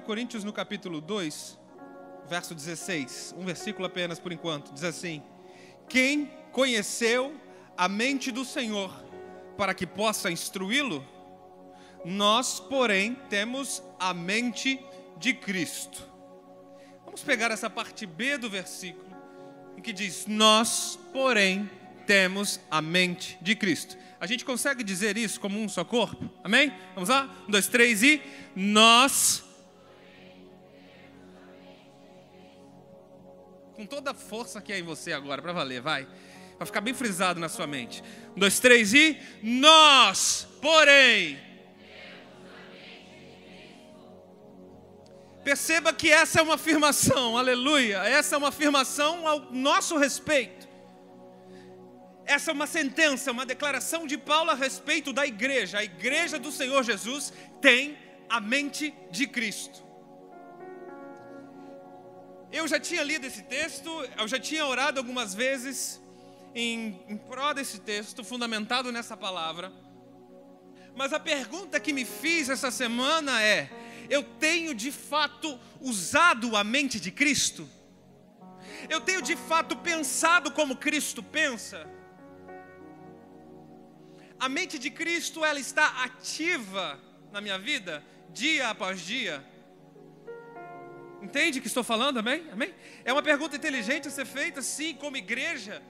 Coríntios, no capítulo 2, verso 16. Um versículo apenas por enquanto. Diz assim: quem conheceu a mente do Senhor para que possa instruí-lo? Nós, porém, temos a mente de Cristo. Vamos pegar essa parte B do versículo, em que diz: nós, porém, temos a mente de Cristo. A gente consegue dizer isso como um só corpo? Amém? Vamos lá? 1, 2, 3 e... nós... Com toda a força que é em você agora, para valer, vai ficar bem frisado na sua mente. 1, 2, 3 e... nós, porém... Perceba que essa é uma afirmação, aleluia. Essa é uma afirmação ao nosso respeito. Essa é uma sentença, uma declaração de Paulo a respeito da igreja. A igreja do Senhor Jesus tem a mente de Cristo. Eu já tinha lido esse texto, eu já tinha orado algumas vezes em prol desse texto, fundamentado nessa palavra. Mas a pergunta que me fiz essa semana é: eu tenho de fato usado a mente de Cristo? Eu tenho de fato pensado como Cristo pensa? A mente de Cristo, ela está ativa na minha vida, dia após dia? Entende o que estou falando, amém? Amém? É uma pergunta inteligente a ser feita, sim, como igreja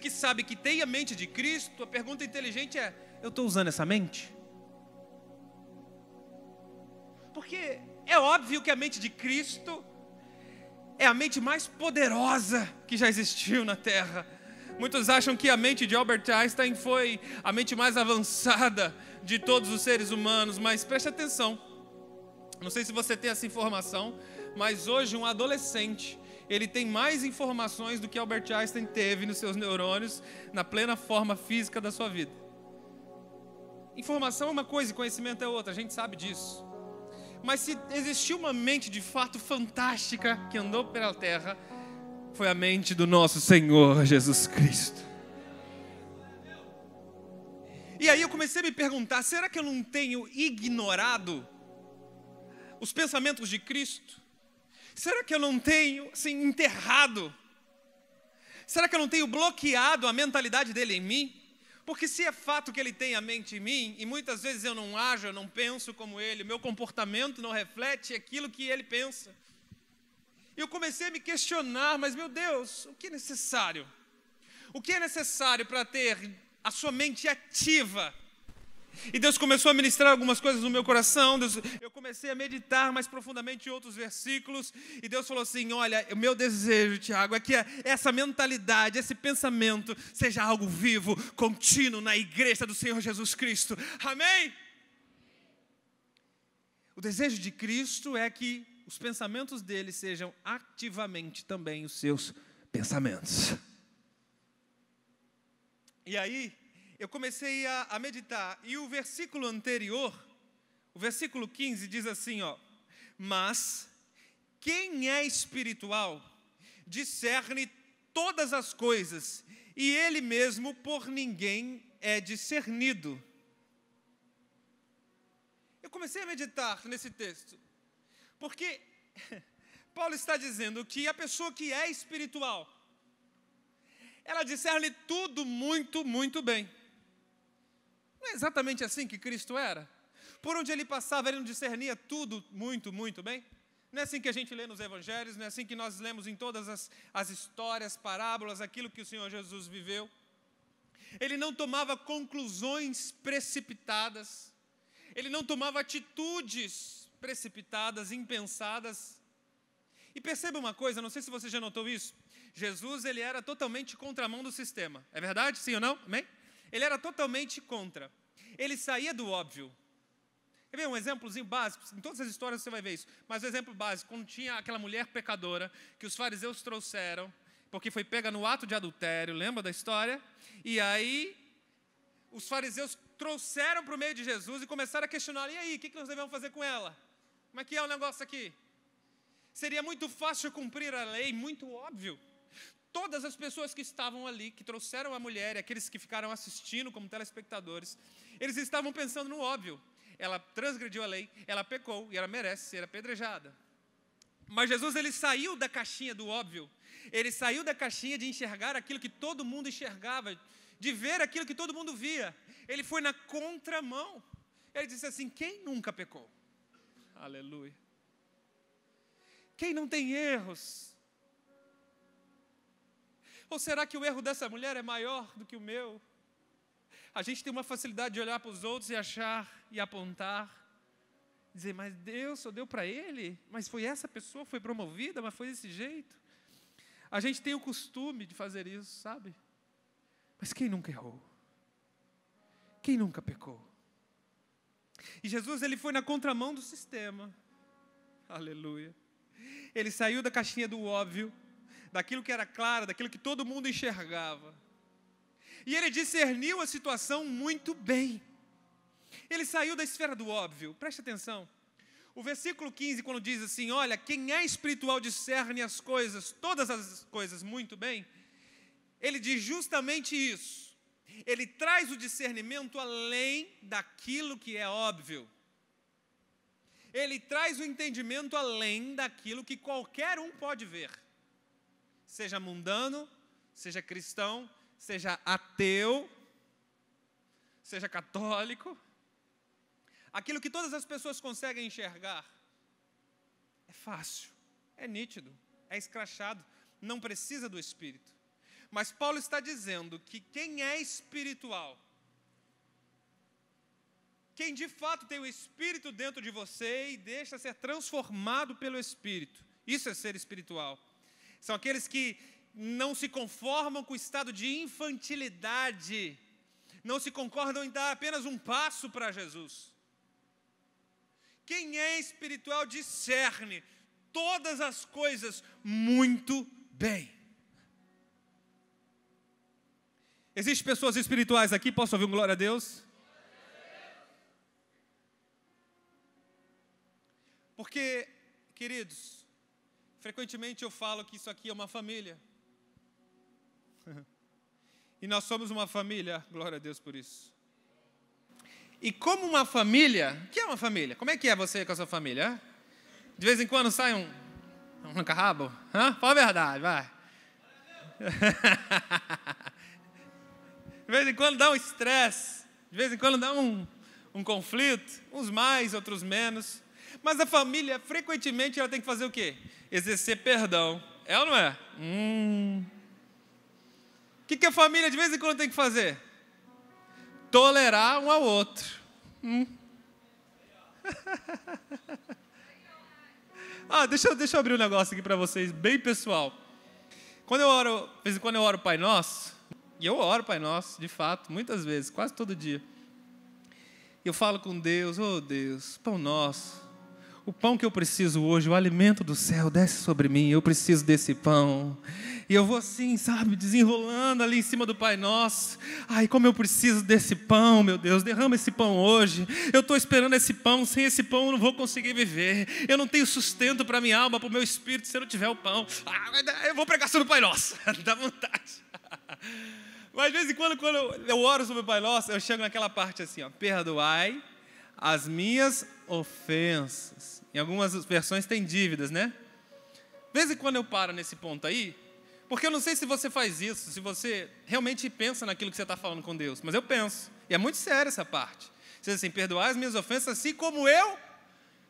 que sabe que tem a mente de Cristo. A pergunta inteligente é: eu estou usando essa mente? Porque é óbvio que a mente de Cristo é a mente mais poderosa que já existiu na Terra. Muitos acham que a mente de Albert Einstein foi a mente mais avançada de todos os seres humanos, mas preste atenção. Não sei se você tem essa informação, mas hoje um adolescente, ele tem mais informações do que Albert Einstein teve nos seus neurônios, na plena forma física da sua vida. Informação é uma coisa e conhecimento é outra, a gente sabe disso. Mas se existiu uma mente de fato fantástica que andou pela terra, foi a mente do nosso Senhor Jesus Cristo. E aí eu comecei a me perguntar: será que eu não tenho ignorado os pensamentos de Cristo? Será que eu não tenho assim, enterrado? Será que eu não tenho bloqueado a mentalidade dele em mim? Porque se é fato que ele tem a mente em mim, e muitas vezes eu não ajo, eu não penso como ele, meu comportamento não reflete aquilo que ele pensa. E eu comecei a me questionar: mas meu Deus, o que é necessário? O que é necessário para ter a sua mente ativa? E Deus começou a ministrar algumas coisas no meu coração. Eu comecei a meditar mais profundamente em outros versículos. E Deus falou assim: olha, o meu desejo, Tiago, é que essa mentalidade, esse pensamento seja algo vivo, contínuo na igreja do Senhor Jesus Cristo. Amém? O desejo de Cristo é que os pensamentos dele sejam ativamente também os seus pensamentos. E aí eu comecei a meditar, e o versículo anterior, o versículo 15, diz assim, ó: mas quem é espiritual discerne todas as coisas, e ele mesmo por ninguém é discernido. Eu comecei a meditar nesse texto, porque Paulo está dizendo que a pessoa que é espiritual, ela discerne tudo muito, muito bem. Não é exatamente assim que Cristo era? Por onde ele passava, ele não discernia tudo muito, muito bem? Não é assim que a gente lê nos evangelhos, não é assim que nós lemos em todas as histórias, parábolas, aquilo que o Senhor Jesus viveu? Ele não tomava conclusões precipitadas, ele não tomava atitudes precipitadas, impensadas. E perceba uma coisa, não sei se você já notou isso, Jesus, ele era totalmente contramão do sistema, é verdade? Sim ou não? Amém? Ele era totalmente contra. Ele saía do óbvio. Quer ver um exemplozinho básico? Em todas as histórias você vai ver isso. Mas o exemplo básico, quando tinha aquela mulher pecadora que os fariseus trouxeram, porque foi pega no ato de adultério, lembra da história? E aí, os fariseus trouxeram para o meio de Jesus e começaram a questionar: e aí, o que nós devemos fazer com ela? Como é que é o negócio aqui? Seria muito fácil cumprir a lei, muito óbvio. Todas as pessoas que estavam ali, que trouxeram a mulher, e aqueles que ficaram assistindo como telespectadores, eles estavam pensando no óbvio. ela transgrediu a lei, ela pecou e ela merece ser apedrejada. Mas Jesus, ele saiu da caixinha do óbvio. Ele saiu da caixinha de enxergar aquilo que todo mundo enxergava, de ver aquilo que todo mundo via. Ele foi na contramão. Ele disse assim: quem nunca pecou? Aleluia. Quem não tem erros? Ou será que o erro dessa mulher é maior do que o meu? A gente tem uma facilidade de olhar para os outros e achar e apontar, dizer, mas Deus só deu para ele, mas foi essa pessoa, foi promovida, mas foi desse jeito. A gente tem o costume de fazer isso, sabe? Mas quem nunca errou? Quem nunca pecou? E Jesus, ele foi na contramão do sistema. Aleluia. Ele saiu da caixinha do óbvio, daquilo que era claro, daquilo que todo mundo enxergava. E ele discerniu a situação muito bem. Ele saiu da esfera do óbvio. Preste atenção. O versículo 15, quando diz assim, olha, quem é espiritual discerne as coisas, todas as coisas muito bem, ele diz justamente isso. Ele traz o discernimento além daquilo que é óbvio. Ele traz o entendimento além daquilo que qualquer um pode ver. Seja mundano, seja cristão, seja ateu, seja católico. Aquilo que todas as pessoas conseguem enxergar é fácil, é nítido, é escrachado, não precisa do Espírito. Mas Paulo está dizendo que quem é espiritual, quem de fato tem o Espírito dentro de você e deixa ser transformado pelo Espírito, isso é ser espiritual. São aqueles que não se conformam com o estado de infantilidade, não se concordam em dar apenas um passo para Jesus. Quem é espiritual discerne todas as coisas muito bem. Existem pessoas espirituais aqui? Posso ouvir um glória a Deus? Porque, queridos, frequentemente eu falo que isso aqui é uma família. E nós somos uma família, glória a Deus por isso. E como uma família, o que é uma família? Como é que é você com a sua família? De vez em quando sai um arranca-rabo? Fala a verdade, vai. De vez em quando dá um estresse, de vez em quando dá um conflito, uns mais, outros menos. Mas a família, frequentemente, ela tem que fazer o quê? Exercer perdão. É ou não é? O que a família, de vez em quando, tem que fazer? Tolerar um ao outro. Deixa eu abrir um negócio aqui para vocês, bem pessoal. Quando eu oro, de vez em quando eu oro Pai Nosso, e eu oro Pai Nosso, de fato, muitas vezes, quase todo dia. Eu falo com Deus, Deus, pão nosso, o pão que eu preciso hoje, o alimento do céu desce sobre mim, eu preciso desse pão. E eu vou assim, sabe, desenrolando ali em cima do Pai Nosso. Ai, como eu preciso desse pão, meu Deus, derrama esse pão hoje. Eu estou esperando esse pão, sem esse pão eu não vou conseguir viver. Eu não tenho sustento para minha alma, para o meu espírito, se eu não tiver o pão. Eu vou pregar sobre o Pai Nosso, dá vontade. Mas de vez em quando eu oro sobre o Pai Nosso, eu chego naquela parte assim, perdoai as minhas ofensas. Em algumas versões tem dívidas, né? De vez em quando eu paro nesse ponto aí, porque eu não sei se você faz isso, se você realmente pensa naquilo que você está falando com Deus, mas eu penso, e é muito sério essa parte. Você diz assim, perdoai as minhas ofensas assim como eu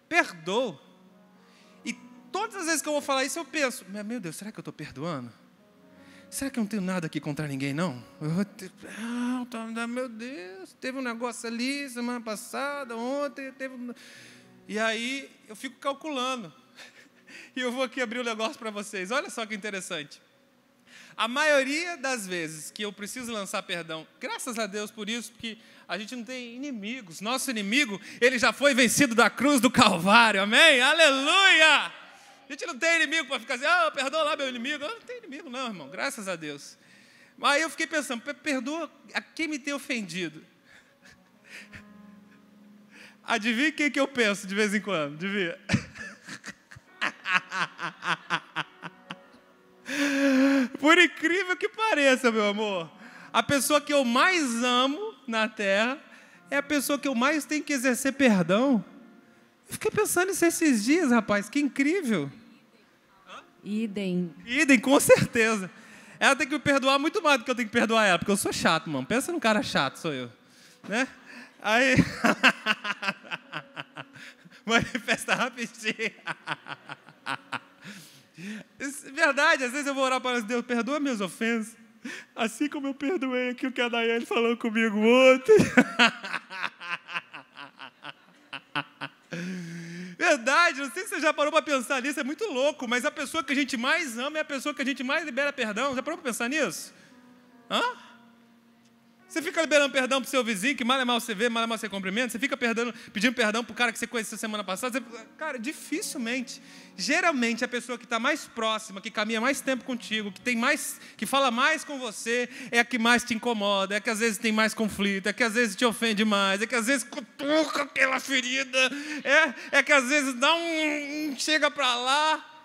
perdoo. E todas as vezes que eu vou falar isso, eu penso, meu Deus, será que eu estou perdoando? Será que eu não tenho nada aqui contra ninguém, não? Meu Deus, teve um negócio ali, semana passada, ontem, E aí, eu fico calculando. E eu vou aqui abrir um negócio para vocês. Olha só que interessante. A maioria das vezes que eu preciso lançar perdão, graças a Deus por isso, porque a gente não tem inimigos. Nosso inimigo, ele já foi vencido da cruz do Calvário, amém? Aleluia! A gente não tem inimigo para ficar assim, perdoa lá meu inimigo. Eu não tenho inimigo não, irmão, graças a Deus. Aí eu fiquei pensando, perdoa a quem me tem ofendido. Adivinha quem que eu penso de vez em quando? Adivinha? Por incrível que pareça, meu amor, a pessoa que eu mais amo na terra é a pessoa que eu mais tenho que exercer perdão. Eu fiquei pensando nisso esses dias, rapaz, que incrível. Idem, Com certeza. Ela tem que me perdoar muito mais do que eu tenho que perdoar ela, porque eu sou chato, mano. Pensa num cara chato, sou eu. Né? Aí... Manifesta rapidinho. Verdade, às vezes eu vou orar para Deus, perdoa minhas ofensas. Assim como eu perdoei aquilo que a Daiane falou comigo ontem. Verdade, não sei se você já parou para pensar nisso, é muito louco, mas a pessoa que a gente mais ama é a pessoa que a gente mais libera perdão. Já parou para pensar nisso? Hã? Você fica liberando perdão para o seu vizinho, que mal é mal você vê, mal é mal você cumprimenta. Você fica pedindo perdão para o cara que você conheceu semana passada. Cara, dificilmente. Geralmente, a pessoa que está mais próxima, que caminha mais tempo contigo, que fala mais com você, é a que mais te incomoda, é a que às vezes tem mais conflito, é a que às vezes te ofende mais, é a que às vezes cutuca aquela ferida, é a que às vezes chega para lá.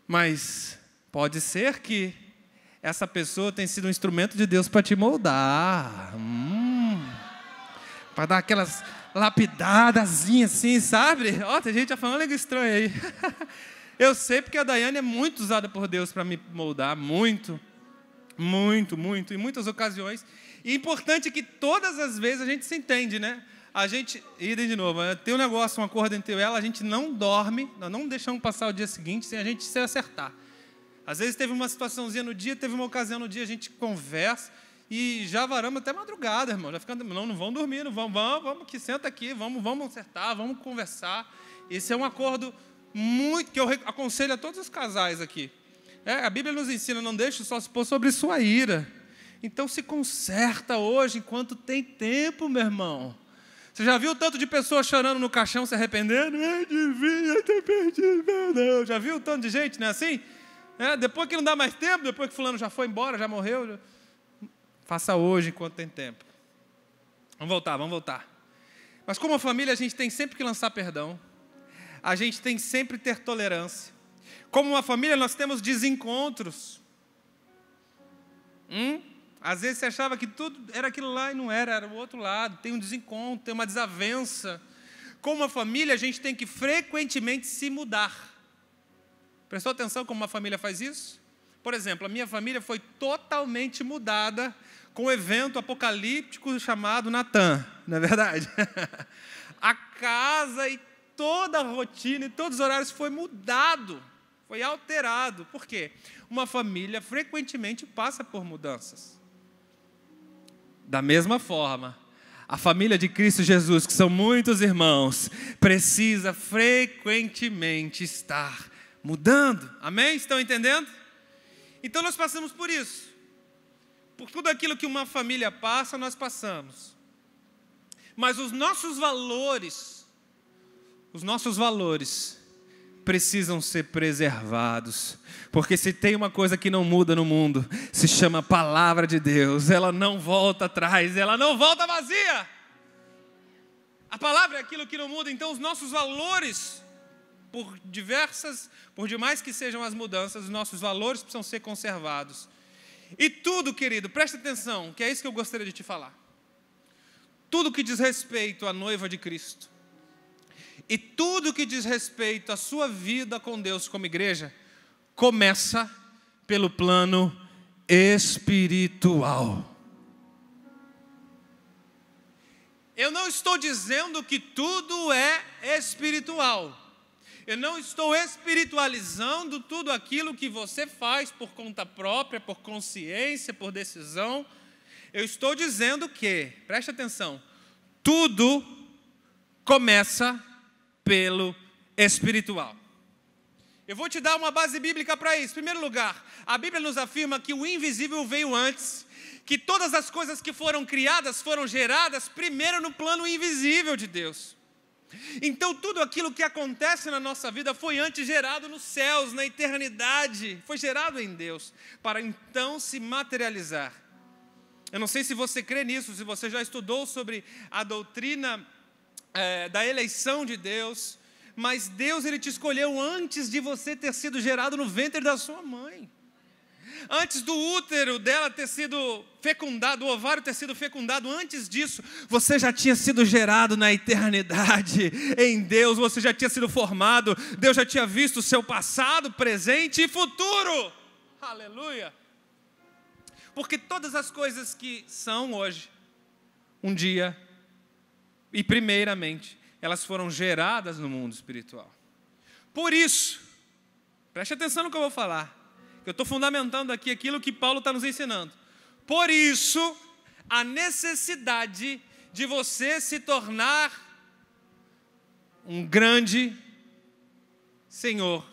Mas pode ser que essa pessoa tem sido um instrumento de Deus para te moldar. Para dar aquelas lapidadazinhas assim, sabe? Ó, tem gente já falando língua estranha aí. Eu sei porque a Daiane é muito usada por Deus para me moldar. Muito, muito, muito. Em muitas ocasiões. E é importante que todas as vezes a gente se entende, né? A gente... Idem de novo. Tem um negócio, um acordo entre eu e ela. A gente não dorme. Nós não deixamos passar o dia seguinte sem a gente se acertar. Às vezes teve uma situaçãozinha no dia, teve uma ocasião no dia, a gente conversa e já varamos até madrugada, irmão. Já ficando, não vão dormir, não vamos, que senta aqui, vamos acertar, vamos conversar. Esse é um acordo muito, que eu aconselho a todos os casais aqui. A Bíblia nos ensina, não deixe o sol se pôr sobre sua ira. Então se conserta hoje, enquanto tem tempo, meu irmão. Você já viu o tanto de pessoas chorando no caixão, se arrependendo? Eu devia ter perdido, não. Já viu o tanto de gente, não é assim? Depois que não dá mais tempo, depois que fulano já foi embora, já morreu, faça hoje enquanto tem tempo. Vamos voltar. Mas como família, a gente tem sempre que lançar perdão. A gente tem sempre que ter tolerância. Como uma família, nós temos desencontros. Às vezes você achava que tudo era aquilo lá e não era o outro lado. Tem um desencontro, tem uma desavença. Como uma família, a gente tem que frequentemente se mudar. Prestou atenção como uma família faz isso? Por exemplo, a minha família foi totalmente mudada com o evento apocalíptico chamado Natan, não é verdade? A casa e toda a rotina e todos os horários foi mudado, foi alterado. Por quê? Uma família frequentemente passa por mudanças. Da mesma forma, a família de Cristo Jesus, que são muitos irmãos, precisa frequentemente estar mudando. Amém? Estão entendendo? Então nós passamos por isso. Por tudo aquilo que uma família passa, nós passamos. Mas os nossos valores precisam ser preservados. Porque se tem uma coisa que não muda no mundo, se chama Palavra de Deus. Ela não volta atrás, ela não volta vazia. A palavra é aquilo que não muda. Então os nossos valores, por demais que sejam as mudanças, os nossos valores precisam ser conservados. E tudo, querido, presta atenção, que é isso que eu gostaria de te falar. Tudo que diz respeito à noiva de Cristo, e tudo que diz respeito à sua vida com Deus como igreja, começa pelo plano espiritual. Eu não estou dizendo que tudo é espiritual. Eu não estou espiritualizando tudo aquilo que você faz por conta própria, por consciência, por decisão. Eu estou dizendo que, preste atenção, tudo começa pelo espiritual. Eu vou te dar uma base bíblica para isso. Em primeiro lugar, a Bíblia nos afirma que o invisível veio antes, que todas as coisas que foram criadas foram geradas primeiro no plano invisível de Deus. Então tudo aquilo que acontece na nossa vida foi antes gerado nos céus, na eternidade, foi gerado em Deus, para então se materializar. Eu não sei se você crê nisso, se você já estudou sobre a doutrina da eleição de Deus, mas Deus, Ele te escolheu antes de você ter sido gerado no ventre da sua mãe. Antes do útero dela ter sido fecundado, o ovário ter sido fecundado, antes disso, você já tinha sido gerado na eternidade. Em Deus, você já tinha sido formado. Deus já tinha visto o seu passado, presente e futuro. Aleluia! Porque todas as coisas que são hoje, um dia, e primeiramente, elas foram geradas no mundo espiritual. Por isso, preste atenção no que eu vou falar. Eu estou fundamentando aqui aquilo que Paulo está nos ensinando. Por isso, a necessidade de você se tornar um grande senhor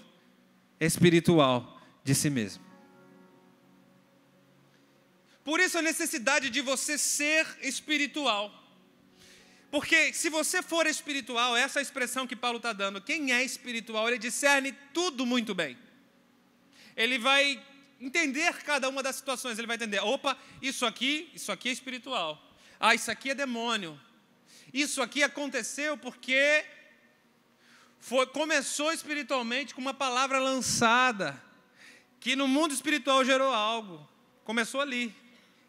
espiritual de si mesmo. Por isso a necessidade de você ser espiritual. Porque se você for espiritual, essa é a expressão que Paulo está dando. Quem é espiritual, ele discerne tudo muito bem. Ele vai entender cada uma das situações. Ele vai entender, opa, isso aqui é espiritual. Ah, isso aqui é demônio. Isso aqui aconteceu porque começou espiritualmente com uma palavra lançada, que no mundo espiritual gerou algo. Começou ali.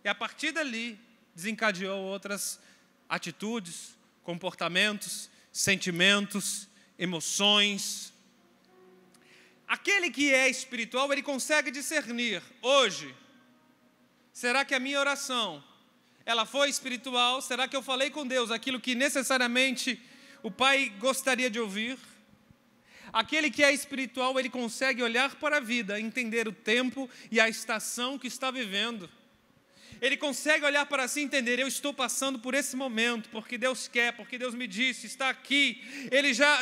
E a partir dali, desencadeou outras atitudes, comportamentos, sentimentos, emoções. Aquele que é espiritual, ele consegue discernir. Hoje, será que a minha oração, ela foi espiritual? Será que eu falei com Deus aquilo que necessariamente o Pai gostaria de ouvir? Aquele que é espiritual, ele consegue olhar para a vida, entender o tempo e a estação que está vivendo. Ele consegue olhar para si e entender, eu estou passando por esse momento, porque Deus quer, porque Deus me disse, está aqui. Ele já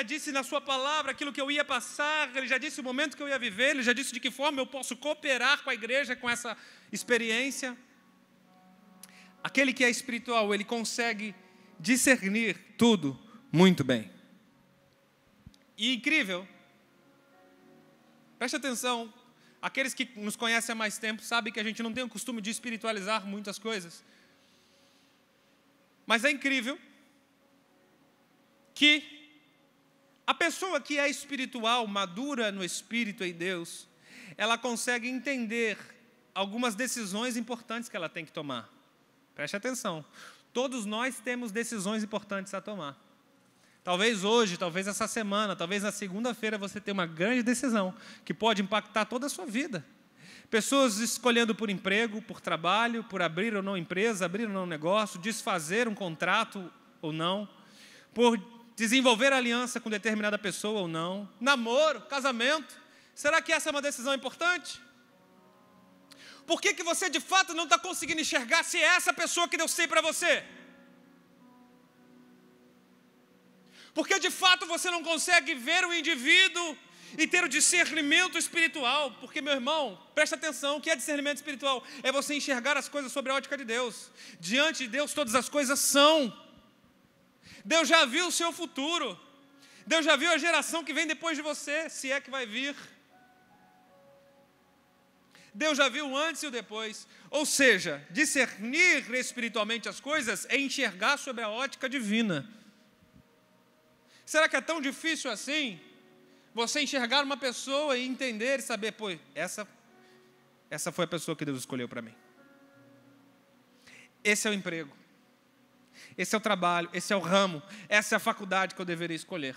disse na sua palavra aquilo que eu ia passar, ele já disse o momento que eu ia viver, ele já disse de que forma eu posso cooperar com a igreja, com essa experiência. Aquele que é espiritual, ele consegue discernir tudo muito bem. E incrível, preste atenção, aqueles que nos conhecem há mais tempo sabem que a gente não tem o costume de espiritualizar muitas coisas. Mas é incrível que a pessoa que é espiritual, madura no Espírito em Deus, ela consegue entender algumas decisões importantes que ela tem que tomar. Preste atenção, todos nós temos decisões importantes a tomar. Talvez hoje, talvez essa semana, talvez na segunda-feira você tenha uma grande decisão que pode impactar toda a sua vida. Pessoas escolhendo por emprego, por trabalho, por abrir ou não empresa, abrir ou não negócio, desfazer um contrato ou não, por desenvolver aliança com determinada pessoa ou não, namoro, casamento. Será que essa é uma decisão importante? Por que você de fato não está conseguindo enxergar se é essa pessoa que Deus tem para você? Porque de fato você não consegue ver o indivíduo e ter o discernimento espiritual. Porque, meu irmão, presta atenção, o que é discernimento espiritual? É você enxergar as coisas sobre a ótica de Deus. Diante de Deus todas as coisas são. Deus já viu o seu futuro. Deus já viu a geração que vem depois de você, se é que vai vir. Deus já viu o antes e o depois. Ou seja, discernir espiritualmente as coisas é enxergar sobre a ótica divina. Será que é tão difícil assim? Você enxergar uma pessoa e entender e saber, pô, essa foi a pessoa que Deus escolheu para mim. Esse é o emprego. Esse é o trabalho, esse é o ramo, essa é a faculdade que eu deveria escolher.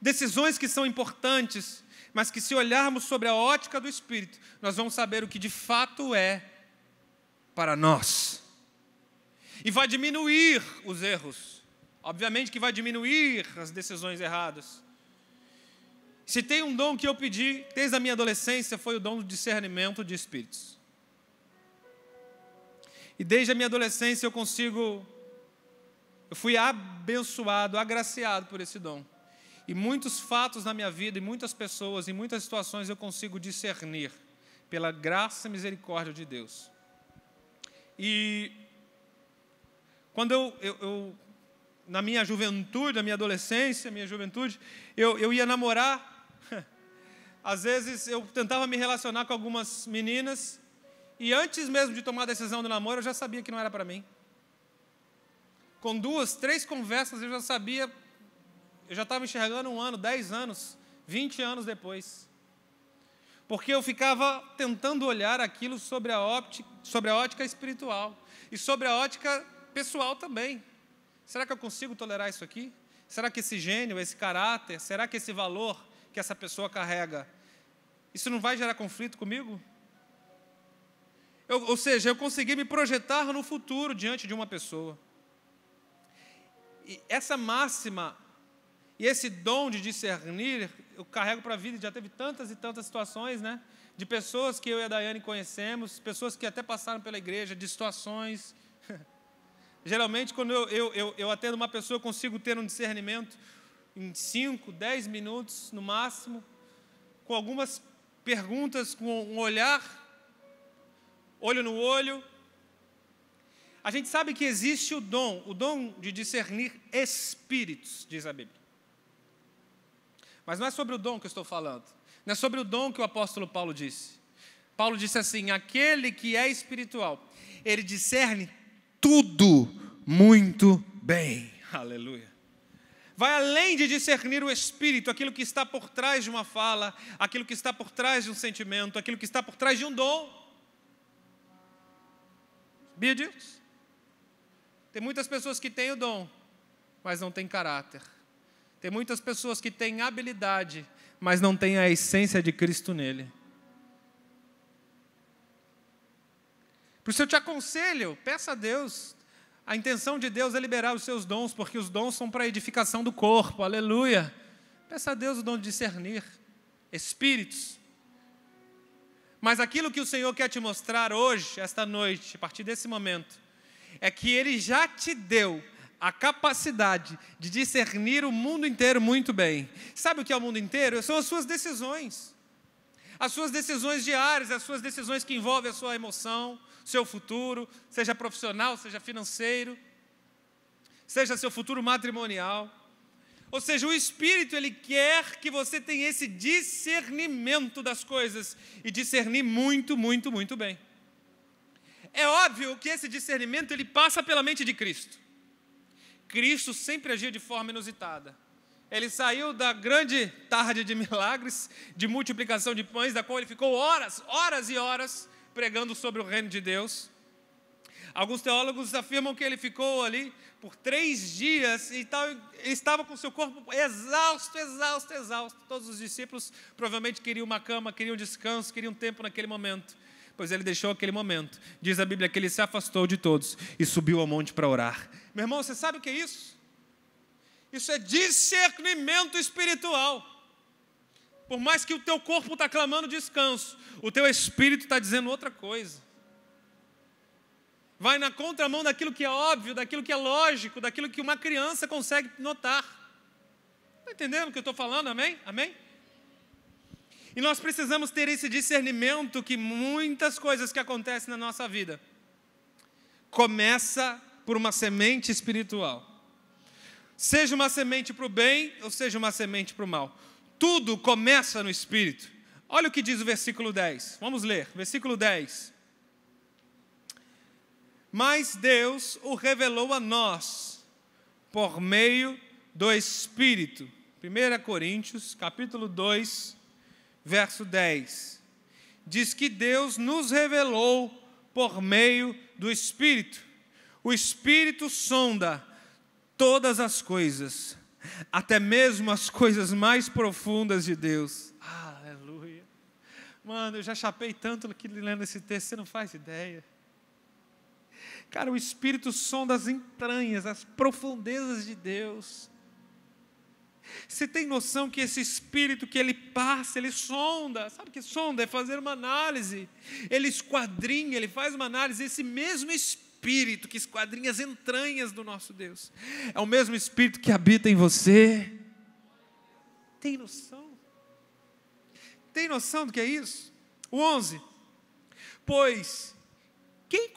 Decisões que são importantes, mas que se olharmos sobre a ótica do Espírito, nós vamos saber o que de fato é para nós. E vai diminuir os erros. Obviamente que vai diminuir as decisões erradas. Se tem um dom que eu pedi desde a minha adolescência, foi o dom do discernimento de espíritos. E desde a minha adolescência eu fui abençoado, agraciado por esse dom. E muitos fatos na minha vida, e muitas pessoas, em muitas situações eu consigo discernir pela graça e misericórdia de Deus. E quando eu na minha juventude, na minha adolescência, eu ia namorar. Às vezes eu tentava me relacionar com algumas meninas e antes mesmo de tomar a decisão do namoro, eu já sabia que não era para mim. Com 2, 3 conversas eu já sabia, eu já estava enxergando 1 ano, 10 anos, 20 anos depois. porque eu ficava tentando olhar aquilo sobre a ótica espiritual e sobre a ótica pessoal também. Será que eu consigo tolerar isso aqui? Será que esse gênio, esse caráter, será que esse valor que essa pessoa carrega, isso não vai gerar conflito comigo? Ou seja, eu consegui me projetar no futuro diante de uma pessoa. E essa máxima e esse dom de discernir, eu carrego para a vida. Já teve tantas e tantas situações, né? De pessoas que eu e a Daiane conhecemos, pessoas que até passaram pela igreja, de situações. Geralmente, quando eu atendo uma pessoa, eu consigo ter um discernimento em 5, 10 minutos, no máximo, com algumas perguntas, com um olhar, olho no olho. A gente sabe que existe o dom de discernir espíritos, diz a Bíblia. Mas não é sobre o dom que eu estou falando. Não é sobre o dom que o apóstolo Paulo disse. Paulo disse assim: aquele que é espiritual, ele discerne tudo muito bem. Aleluia. Vai além de discernir o espírito, aquilo que está por trás de uma fala, aquilo que está por trás de um sentimento, aquilo que está por trás de um dom. Sabia disso? Tem muitas pessoas que têm o dom, mas não têm caráter. Tem muitas pessoas que têm habilidade, mas não têm a essência de Cristo nele. Por isso eu te aconselho, peça a Deus. A intenção de Deus é liberar os seus dons, porque os dons são para a edificação do corpo, aleluia. Peça a Deus o dom de discernir espíritos. Mas aquilo que o Senhor quer te mostrar hoje, esta noite, a partir desse momento, é que Ele já te deu a capacidade de discernir o mundo inteiro muito bem. Sabe o que é o mundo inteiro? São as suas decisões. As suas decisões diárias, as suas decisões que envolvem a sua emoção, seu futuro, seja profissional, seja financeiro, seja seu futuro matrimonial. Ou seja, o Espírito, ele quer que você tenha esse discernimento das coisas e discernir muito, muito, muito bem. É óbvio que esse discernimento, ele passa pela mente de Cristo. Cristo sempre agia de forma inusitada. Ele saiu da grande tarde de milagres, de multiplicação de pães, da qual ele ficou horas e horas pregando sobre o reino de Deus. Alguns teólogos afirmam que ele ficou ali por 3 dias e tal, ele estava com seu corpo exausto. Todos os discípulos provavelmente queriam uma cama, queriam descanso, queriam tempo naquele momento. Pois ele deixou aquele momento. Diz a Bíblia que ele se afastou de todos e subiu ao monte para orar. Meu irmão, você sabe o que é isso? Isso é discernimento espiritual. Por mais que o teu corpo está clamando descanso, o teu espírito está dizendo outra coisa. Vai na contramão daquilo que é óbvio, daquilo que é lógico, daquilo que uma criança consegue notar. Está entendendo o que eu estou falando? Amém? Amém? E nós precisamos ter esse discernimento que muitas coisas que acontecem na nossa vida começa por uma semente espiritual. Seja uma semente para o bem ou seja uma semente para o mal. Tudo começa no Espírito. Olha o que diz o versículo 10. Vamos ler, versículo 10. Mas Deus o revelou a nós por meio do Espírito. 1 Coríntios, capítulo 2, verso 10. Diz que Deus nos revelou por meio do Espírito. O Espírito sonda todas as coisas, até mesmo as coisas mais profundas de Deus. Aleluia. Mano, eu já chapei tanto aqui lendo esse texto, você não faz ideia. Cara, o Espírito sonda as entranhas, as profundezas de Deus. Você tem noção que esse Espírito que ele passa, ele sonda? Sabe o que sonda? É fazer uma análise. Ele esquadrinha, ele faz uma análise. Esse mesmo Espírito que esquadrinha as entranhas do nosso Deus é o mesmo Espírito que habita em você. Tem noção? Tem noção do que é isso? O 11. Pois quem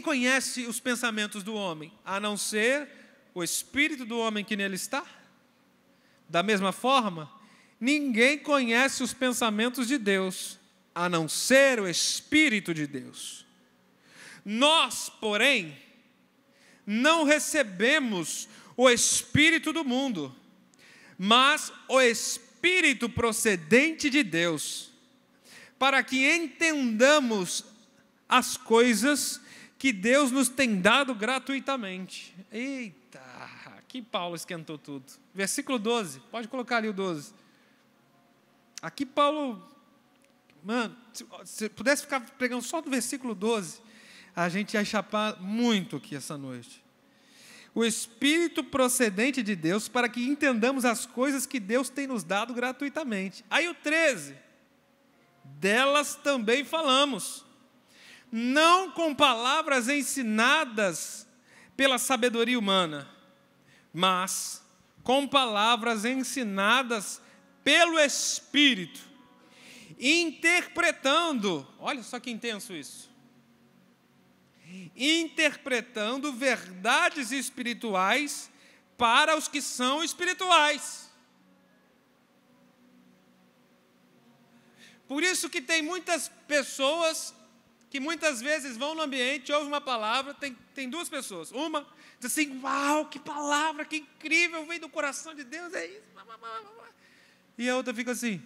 conhece os pensamentos do homem, a não ser o Espírito do homem que nele está? Da mesma forma, ninguém conhece os pensamentos de Deus, a não ser o Espírito de Deus. Nós, porém, não recebemos o Espírito do mundo, mas o Espírito procedente de Deus, para que entendamos as coisas que Deus nos tem dado gratuitamente. Eita, aqui Paulo esquentou tudo. Versículo 12, pode colocar ali o 12. Aqui Paulo, mano, se pudesse ficar pregando só do versículo 12, a gente ia chapar muito aqui essa noite. O Espírito procedente de Deus para que entendamos as coisas que Deus tem nos dado gratuitamente. Aí o 13, delas também falamos, não com palavras ensinadas pela sabedoria humana, mas com palavras ensinadas pelo Espírito, interpretando, olha só que intenso isso, interpretando verdades espirituais para os que são espirituais. Por isso que tem muitas pessoas que muitas vezes vão no ambiente, ouvem uma palavra, tem duas pessoas. Uma diz assim, uau, que palavra, que incrível, veio do coração de Deus, é isso. E a outra fica assim,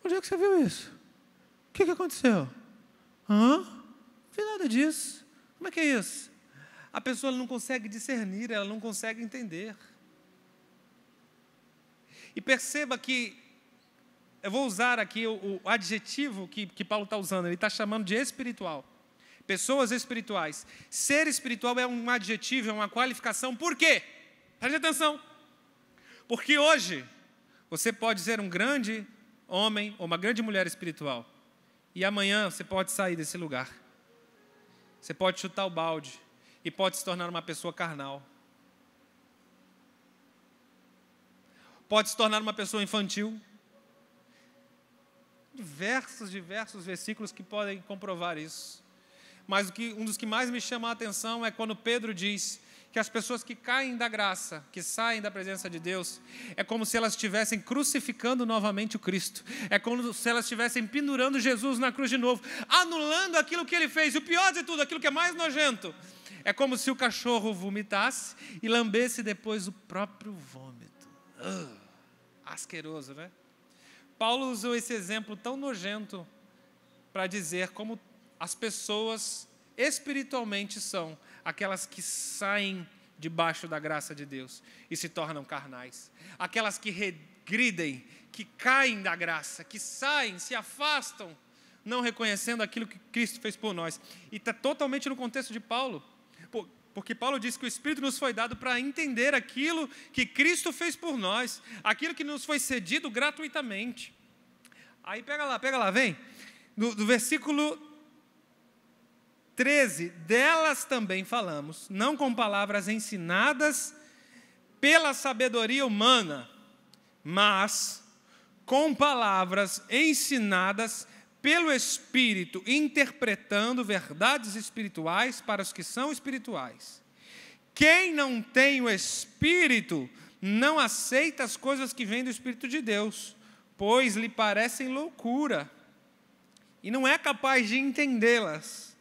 onde é que você viu isso? O que aconteceu? Não vi nada disso. Como é que é isso? A pessoa não consegue discernir, ela não consegue entender. E perceba que, eu vou usar aqui o adjetivo que Paulo está usando, ele está chamando de espiritual. Pessoas espirituais. Ser espiritual é um adjetivo, é uma qualificação. Por quê? Preste atenção. Porque hoje, você pode ser um grande homem ou uma grande mulher espiritual. E amanhã você pode sair desse lugar. Você pode chutar o balde e pode se tornar uma pessoa carnal. Pode se tornar uma pessoa infantil. Diversos versículos que podem comprovar isso. Mas um dos que mais me chama a atenção é quando Pedro diz que as pessoas que caem da graça, que saem da presença de Deus, é como se elas estivessem crucificando novamente o Cristo. É como se elas estivessem pendurando Jesus na cruz de novo, anulando aquilo que ele fez. E o pior de tudo, aquilo que é mais nojento, é como se o cachorro vomitasse e lambesse depois o próprio vômito. Asqueroso, né? Paulo usou esse exemplo tão nojento para dizer como as pessoas espiritualmente são aquelas que saem debaixo da graça de Deus e se tornam carnais. Aquelas que regridem, que caem da graça, que saem, se afastam, não reconhecendo aquilo que Cristo fez por nós. E está totalmente no contexto de Paulo, porque Paulo diz que o Espírito nos foi dado para entender aquilo que Cristo fez por nós, aquilo que nos foi cedido gratuitamente. Aí pega lá, vem. Do versículo 13, delas também falamos, não com palavras ensinadas pela sabedoria humana, mas com palavras ensinadas pelo Espírito, interpretando verdades espirituais para os que são espirituais. Quem não tem o Espírito não aceita as coisas que vêm do Espírito de Deus, pois lhe parecem loucura, e não é capaz de entendê-las,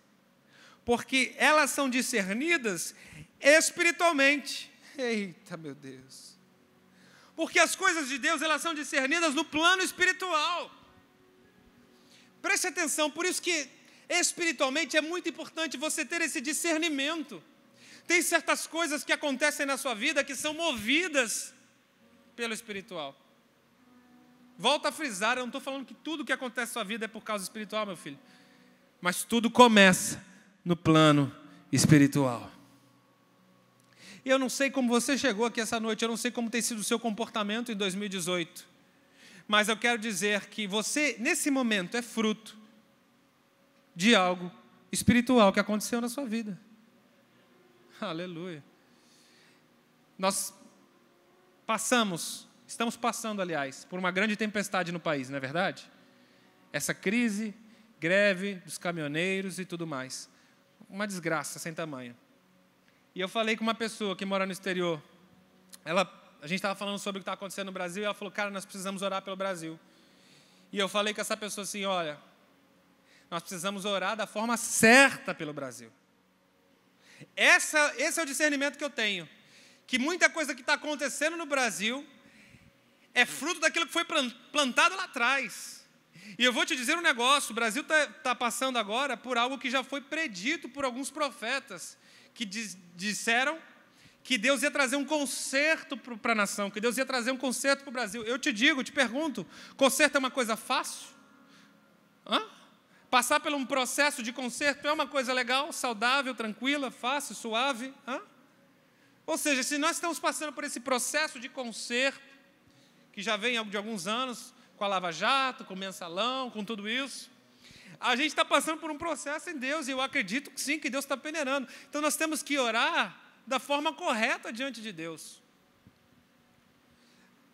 porque elas são discernidas espiritualmente. Eita, meu Deus! Porque as coisas de Deus, elas são discernidas no plano espiritual. Preste atenção, por isso que espiritualmente é muito importante você ter esse discernimento. Tem certas coisas que acontecem na sua vida que são movidas pelo espiritual. Volto a frisar, eu não estou falando que tudo que acontece na sua vida é por causa espiritual, meu filho. Mas tudo começa no plano espiritual. E eu não sei como você chegou aqui essa noite, eu não sei como tem sido o seu comportamento em 2018. Mas eu quero dizer que você, nesse momento, é fruto de algo espiritual que aconteceu na sua vida. Aleluia. Nós estamos passando, aliás, por uma grande tempestade no país, não é verdade? Essa crise, greve dos caminhoneiros e tudo mais. Uma desgraça sem tamanho. E eu falei com uma pessoa que mora no exterior. A gente estava falando sobre o que está acontecendo no Brasil e ela falou, cara, nós precisamos orar pelo Brasil. E eu falei com essa pessoa assim, olha, nós precisamos orar da forma certa pelo Brasil. Esse é o discernimento que eu tenho. Que muita coisa que está acontecendo no Brasil é fruto daquilo que foi plantado lá atrás. E eu vou te dizer um negócio, o Brasil está passando agora por algo que já foi predito por alguns profetas, que disseram que Deus ia trazer um conserto para a nação, que Deus ia trazer um conserto para o Brasil. Eu te pergunto, conserto é uma coisa fácil? Passar por um processo de conserto é uma coisa legal, saudável, tranquila, fácil, suave? Ou seja, se nós estamos passando por esse processo de conserto, que já vem de alguns anos, com a Lava Jato, com o Mensalão, com tudo isso, a gente está passando por um processo em Deus, e eu acredito que sim, que Deus está peneirando. Então nós temos que orar da forma correta diante de Deus.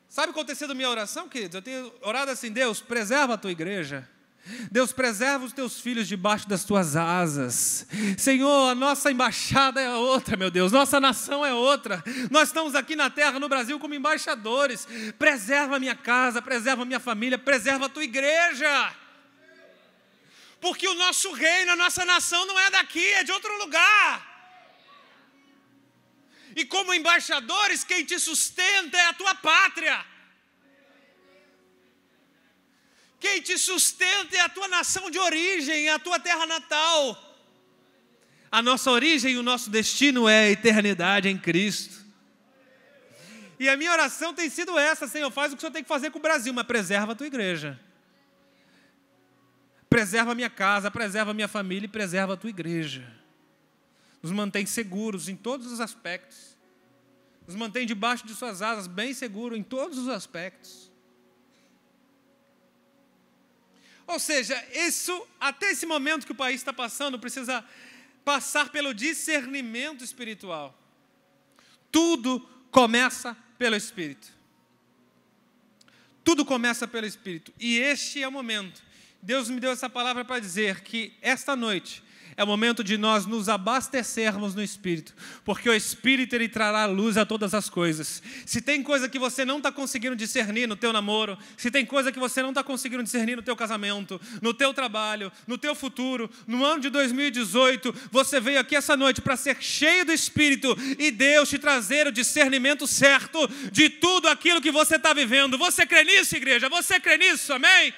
Sabe qual tem sido a minha oração, queridos? Eu tenho orado assim: Deus, preserva a tua igreja. Deus, preserva os teus filhos debaixo das tuas asas. Senhor, a nossa embaixada é outra, meu Deus, nossa nação é outra. Nós estamos aqui na terra, no Brasil, como embaixadores. Preserva a minha casa, preserva a minha família, preserva a tua igreja. Porque o nosso reino, a nossa nação não é daqui, é de outro lugar. E como embaixadores, quem te sustenta é a tua pátria. Quem te sustenta é a tua nação de origem, é a tua terra natal. A nossa origem e o nosso destino é a eternidade em Cristo. E a minha oração tem sido essa: Senhor, faz o que o Senhor tem que fazer com o Brasil, mas preserva a tua igreja. Preserva a minha casa, preserva a minha família e preserva a tua igreja. Nos mantém seguros em todos os aspectos. Nos mantém debaixo de suas asas, bem seguro em todos os aspectos. Ou seja, até esse momento que o país está passando, precisa passar pelo discernimento espiritual. Tudo começa pelo Espírito. Tudo começa pelo Espírito. E este é o momento. Deus me deu essa palavra para dizer que esta noite é o momento de nós nos abastecermos no Espírito, porque o Espírito, ele trará luz a todas as coisas. Se tem coisa que você não está conseguindo discernir no teu namoro, se tem coisa que você não está conseguindo discernir no teu casamento, no teu trabalho, no teu futuro, no ano de 2018, você veio aqui essa noite para ser cheio do Espírito e Deus te trazer o discernimento certo de tudo aquilo que você está vivendo. Você crê nisso, igreja? Você crê nisso? Amém?